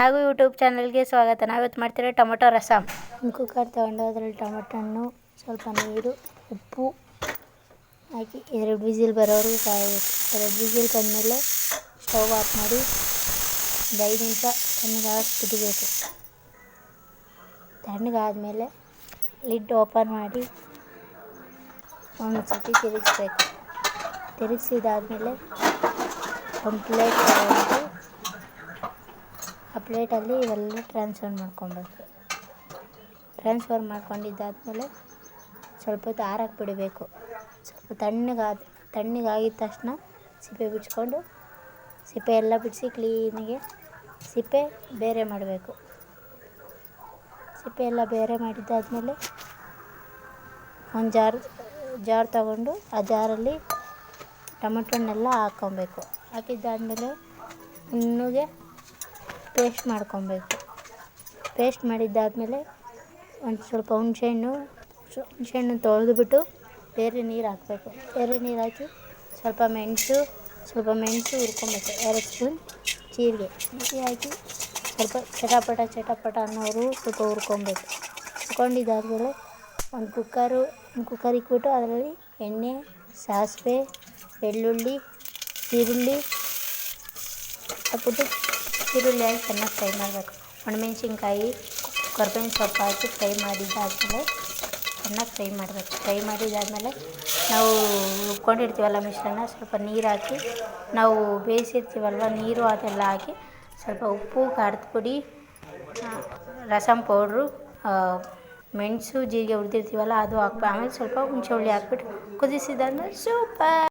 ಹಾಗೂ ಯೂಟ್ಯೂಬ್ ಚಾನಲ್ಗೆ ಸ್ವಾಗತ. ನಾವಿವತ್ತು ಮಾಡ್ತಿರೋ ಟೊಮೊಟೊ ರಸಮ್. ಕುಕ್ಕರ್ ತೊಗೊಂಡು ಅದರಲ್ಲಿ ಟೊಮೊಟೊ ಹಣ್ಣು, ಸ್ವಲ್ಪ ನೀರು, ಉಪ್ಪು ಹಾಕಿ 2 ವಿಸಿಲ್ ಬರೋವರೆಗೂ ಕಾಯಬೇಕು. 2 ವಿಸಿಲ್ ಬಂದಮೇಲೆ ಸ್ಟವ್ ಆಫ್ ಮಾಡಿ 5 ನಿಮಿಷ ತಣ್ಣಗಾಗಕ್ಕೆ ಬಿಡಬೇಕು. ತಣ್ಣಗಾದಮೇಲೆ ಲಿಡ್ ಓಪನ್ ಮಾಡಿ ಒಂದು ಸತಿ ತಿರುಗಿಸ್ಬೇಕು. ತಿರುಗಿಸಿದಾದ್ಮೇಲೆ ಒಂದು ಪ್ಲೇಟ್ ತಗೊಂಡು ಆ ಪ್ಲೇಟಲ್ಲಿ ಇವೆಲ್ಲ ಟ್ರಾನ್ಸ್ಫರ್ ಮಾಡ್ಕೊಬೇಕು. ಟ್ರಾನ್ಸ್ಫರ್ ಮಾಡ್ಕೊಂಡಿದ್ದಾದಮೇಲೆ ಸ್ವಲ್ಪ ಹೊತ್ತು ಆರಕ್ಕೆ ಬಿಡಬೇಕು. ಸ್ವಲ್ಪ ತಣ್ಣಗಾಗಿದ ತಕ್ಷಣ ಸಿಪ್ಪೆ ಬಿಡಿಸ್ಕೊಂಡು ಸಿಪ್ಪೆ ಎಲ್ಲ ಬಿಡಿಸಿ ಕ್ಲೀನಾಗಿ ಸಿಪ್ಪೆ ಬೇರೆ ಮಾಡಬೇಕು. ಸಿಪ್ಪೆ ಎಲ್ಲ ಬೇರೆ ಮಾಡಿದ್ದಾದಮೇಲೆ ಒಂದು ಜಾರ್ ತಗೊಂಡು ಆ ಜಾರಲ್ಲಿ ಟೊಮೊಟೊ ಹಣ್ಣೆಲ್ಲ ಹಾಕ್ಕೊಬೇಕು. ಹಾಕಿದ್ದಾದಮೇಲೆ ನುಣ್ಣಗೆ ಪೇಸ್ಟ್ ಮಾಡ್ಕೊಬೇಕು. ಪೇಸ್ಟ್ ಮಾಡಿದ್ದಾದಮೇಲೆ ಒಂದು ಸ್ವಲ್ಪ ಹುಣಸೆಹಣ್ಣು ತೊಳೆದುಬಿಟ್ಟು ಬೇರೆ ನೀರು ಹಾಕಬೇಕು. ಬೇರೆ ನೀರು ಹಾಕಿ ಸ್ವಲ್ಪ ಮೆಣಸು ಹುರ್ಕೊಬೇಕು. 2 ಸ್ಪೂನ್ ಜೀರಿಗೆ ಹಾಕಿ ಸ್ವಲ್ಪ ಚಟಪಟ ಅನ್ನೋರು ಸ್ವಲ್ಪ ಹುರ್ಕೊಬೇಕು. ಹುರ್ಕೊಂಡಿದ್ದಾದಮೇಲೆ ಒಂದು ಕುಕ್ಕರ್ ಇಕ್ಬಿಟ್ಟು ಅದರಲ್ಲಿ ಎಣ್ಣೆ, ಸಾಸಿವೆ, ಬೆಳ್ಳುಳ್ಳಿ, ಈರುಳ್ಳಿ ಹಾಕ್ಬಿಟ್ಟು ಈರುಳ್ಳಿ ಹಾಕಿ ಚೆನ್ನಾಗಿ ಫ್ರೈ ಮಾಡಬೇಕು. ಒಣಮೆಣ್ಸಿನ್ಕಾಯಿ, ಕರ್ಬೇವಿನ ಸೊಪ್ಪು ಹಾಕಿ ಫ್ರೈ ಮಾಡಿದ್ದಾದಮೇಲೆ ಚೆನ್ನಾಗಿ ಫ್ರೈ ಮಾಡಬೇಕು. ಫ್ರೈ ಮಾಡಿದ್ದಾದಮೇಲೆ ನಾವು ರುಬ್ಕೊಂಡಿರ್ತೀವಲ್ಲ ಮಿಶ್ರಣ, ಸ್ವಲ್ಪ ನೀರು ಹಾಕಿ ನಾವು ಬೇಯಿಸಿರ್ತೀವಲ್ವ ನೀರು ಅದೆಲ್ಲ ಹಾಕಿ ಸ್ವಲ್ಪ ಉಪ್ಪು, ಖಾರದ ಪುಡಿ, ರಸಮ್ ಪೌಡ್ರು, ಮೆಣಸು, ಜೀರಿಗೆ ಹುರಿದಿರ್ತೀವಲ್ಲ ಅದು ಹಾಕ್ಬೇಕು. ಆಮೇಲೆ ಸ್ವಲ್ಪ ಹುಣಸೆ ಹುಳಿ ಹಾಕ್ಬಿಟ್ಟು ಕುದಿಸಿದ್ದಾದ್ಮೇಲೆ ಸೂಪರ್.